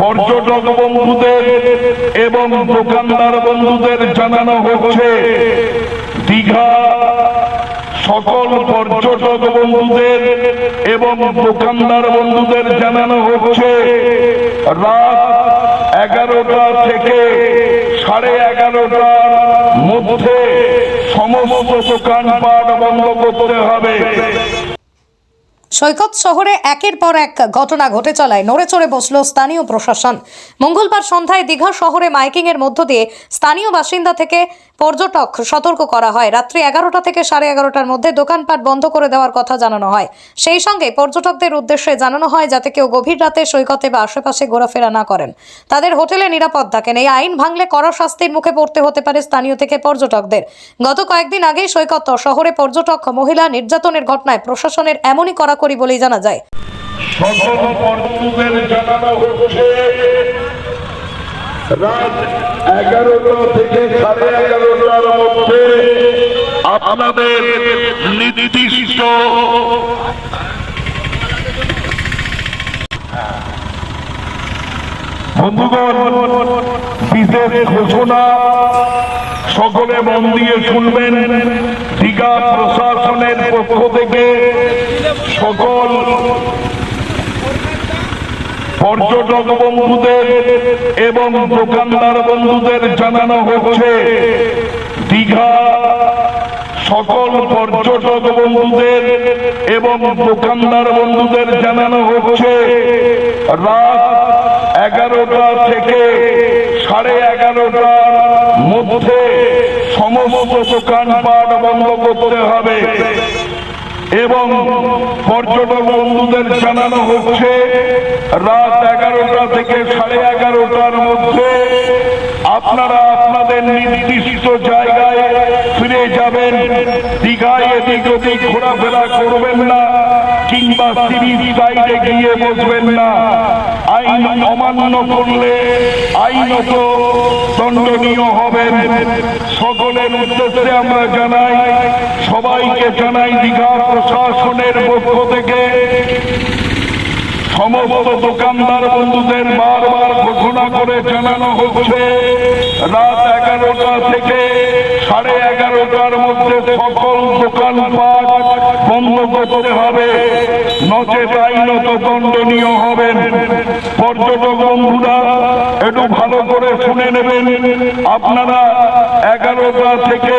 পর্যটক বন্ধুদের এবং দোকানদার বন্ধুদের জানানো হচ্ছে, দীঘা সকল পর্যটক বন্ধুদের এবং দোকানদার বন্ধুদের জানানো হচ্ছে, রাত 11টা থেকে 11:30টার মধ্যে সমস্ত দোকানপাট বন্ধ করতে হবে। সৈকত শহরে একের পর এক ঘটনা ঘটে চলায় নড়ে চড়ে বসল স্থানীয় প্রশাসন। মঙ্গলবার সন্ধ্যায় দীঘা শহরে মাইকিং এর মধ্য দিয়ে স্থানীয় বাসিন্দা থেকে পর্যটক সতর্ক করা হয়। রাত্রি 11টা থেকে 11:30টার মধ্যে দোকানপাট বন্ধ করে দেওয়ার কথা জানানো হয়। সেই সঙ্গে পর্যটকদের উদ্দেশ্যে জানানো হয় যাতে কেউ গভীর রাতে সৈকতে বা আশেপাশে ঘোরাফেরা না করেন, তাদের হোটেলে নিরাপদ থাকেন। এই আইন ভাঙলে কড়া শাস্তির মুখে পড়তে হতে পারে স্থানীয় থেকে পর্যটকদের। গত কয়েকদিন আগেই সৈকত শহরে পর্যটক মহিলা নির্যাতনের ঘটনায় প্রশাসনের এমনই কড়াকড়ি বলেই জানা যায়। সকল পর্যটকদের জানানো হচ্ছে, রাত 11টা থেকে 11:30টার মধ্যে আপনাদের নির্দিষ্ট বন্ধুগণ, বিশেষ ঘোষণা সকলে মন দিয়ে শুনবেন। দীঘা প্রশাসনের পক্ষ থেকে সকল পর্যটক বন্ধুদের এবং দোকানদার বন্ধুদের জানানো হচ্ছে, দীঘা সকল পর্যটক বন্ধুদের এবং দোকানদার বন্ধুদের জানানো হচ্ছে, রাত 11টা থেকে 11:30টার মধ্যে সমস্ত দোকানপাট বন্ধ করতে হবে এবং পর্যটক বন্ধুদের জানানো হচ্ছে, রাত 11টা থেকে 11:30টার মধ্যে আপনারা আপনাদের নির্দিষ্ট জায়গায় ফিরে যাবেন। দীঘায় এদিক ওদিক ঘোরাফেরা করবেন না কিংবা সিরিজ সাইডে গিয়ে বসবেন না। আইন অমান্য করলে আইনত দণ্ডনীয় হবেন। সকলের উদ্দেশ্যে আমরা জানাই, সবাইকে জানাই, দীঘা প্রশাসনের পক্ষ থেকে সমস্ত দোকানদার বন্ধুদের বারবার ঘোষণা করে জানানো হচ্ছে, রাত 11টা থেকে 11:30টার মধ্যে সকল দোকানপাট বন্ধ করতে হবে, নচেত আইনত দণ্ডনীয় হবেন। পর্যটক বন্ধুরা একটু ভালো করে শুনে নেবেন, আপনারা 11টা থেকে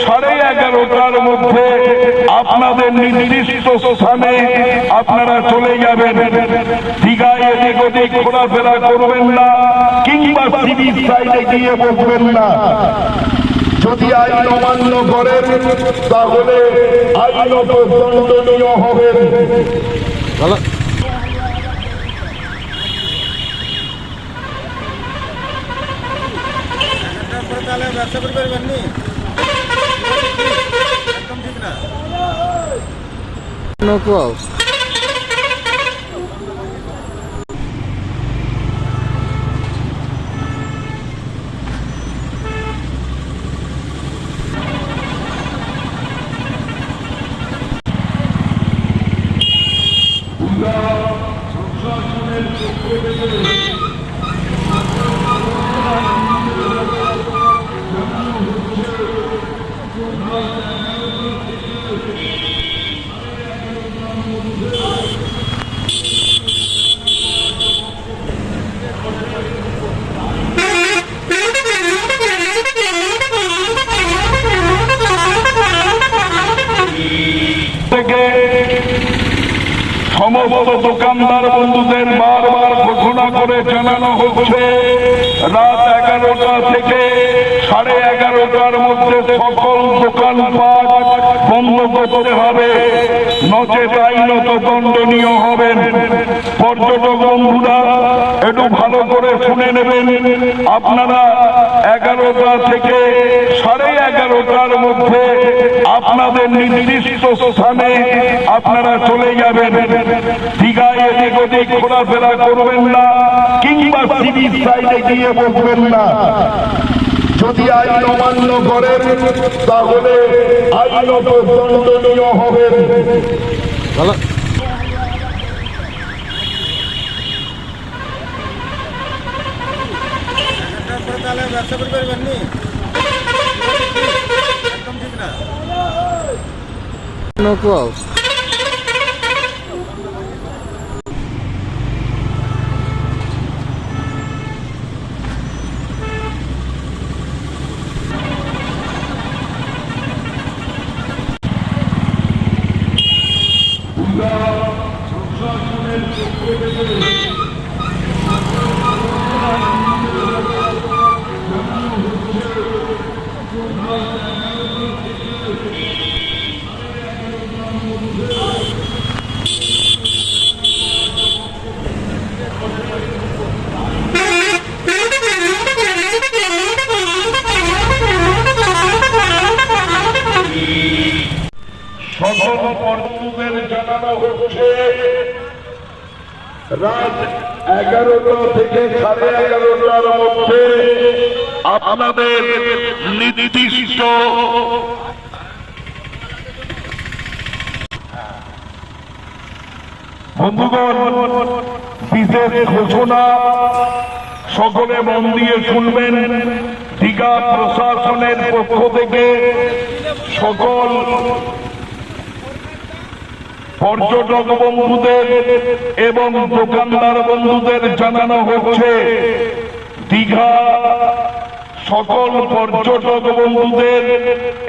11:30টার মধ্যে আপনাদের নির্দিষ্ট স্থানে আপনারা চলে যাবেন। দীঘায় এদিক ওদিক ঘোরাফেরা করবেন না কিংবা সিরিজ সাইডে গিয়ে বসবেন না। যদি আইন অমান্য করেন তাহলে আইনত দণ্ডনীয় হবেন। ব্যবসা করতে পারবেন নি, একদম ঠিক না। সমস্ত দোকানদার বন্ধুদের বারবার ঘোষণা করে জানানো হচ্ছে, রাত 11টা থেকে 11:30টার মধ্যে সকল দোকানপাট বন্ধ করতে হবে, নচেত আইনত দণ্ডনীয় হবেন। পর্যটক বন্ধুরা একটু ভালো করে শুনে নেবেন, আপনারা 11টা থেকে 11:30টার মধ্যে আপনাদের নির্দিষ্ট স্থানে আপনারা চলে যাবেন। দীঘায় এদিক ওদিক ঘোরাফেরা করবেন না কিংবা সিরিজ সাইডে গিয়ে বসবেন না। যদি আইন অমান্য করেন তাহলে আইনত দণ্ডনীয় হবেন। তাহলে ব্যবসা করে পারবেন নি একদম ঠিক না সকল কর্মীদের জানানো হচ্ছে রাত 11টা থেকে 11:30টার মধ্যে আপনাদের নির্দিষ্ট বন্ধুগণ বিশেষ ঘোষণা সকলে মন দিয়ে শুনবেন। দীঘা প্রশাসনের পক্ষ থেকে সকল পর্যটক বন্ধুদের এবং দোকানদার বন্ধুদের জানানো হচ্ছে দীঘা সকল পর্যটক বন্ধুদের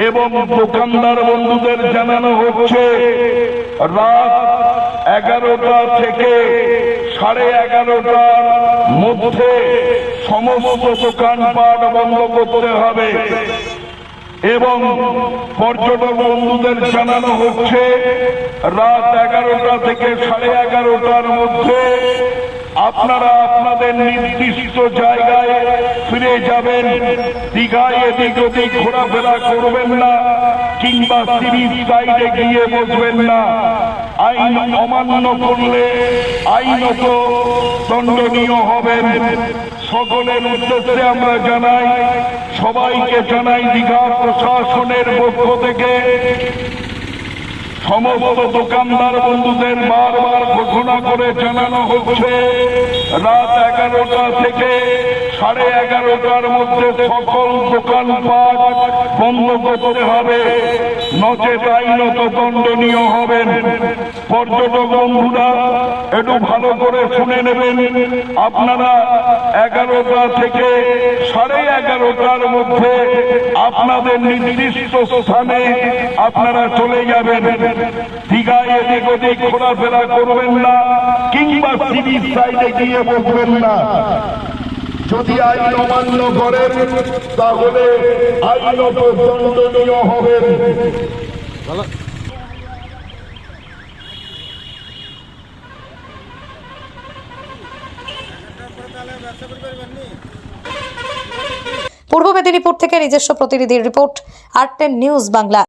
এবং দোকানদার বন্ধুদের জানানো হচ্ছে রাত 11টা থেকে 11:30টার মধ্যে সমস্ত দোকানপাট বন্ধ করতে হবে এবং পর্যটক বন্ধুদের জানানো হচ্ছে রাত 11টা থেকে 11:30টার মধ্যে আপনারা আপনাদের নির্দিষ্ট জায়গায় ফিরে যাবেন। দীঘায় এদিক ওদিক ঘোরাফেরা করবেন না কিংবা সিরিজ সাইডে গিয়ে বসবেন না। আইন অমান্য করলে আইনত দণ্ডনীয় হবেন। সকলের উদ্দেশ্যে আমরা জানাই, সবাইকে জানাই দীঘা প্রশাসনের পক্ষ থেকে সমস্ত দোকানদার বন্ধুদের বারবার ঘোষণা করে জানানো হচ্ছে রাত 11টা থেকে 11:30টার মধ্যে সকল দোকানপাট বন্ধ করতে হবে, নচেত আইনত দণ্ডনীয় হবেন। পর্যটক বন্ধুরা একটু ভালো করে শুনে নেবেন, আপনারা 11টা থেকে 11:30টার মধ্যে আপনাদের নির্দিষ্ট স্থানে আপনারা চলে যাবেন। দীঘায় এদিক ওদিক ঘোরাফেরা করবেন না কিংবা সিরিজ সাইডে গিয়ে বসবেন না। যদি আইন অমান্য করেন তাহলে আইনত দণ্ডনীয় হবেন। তাহলে ব্যবসা করে পারবেন নি পূর্ব মেদিনীপুর থেকে নিজস্ব প্রতিনিধির রিপোর্ট আর10 নিউজ বাংলা।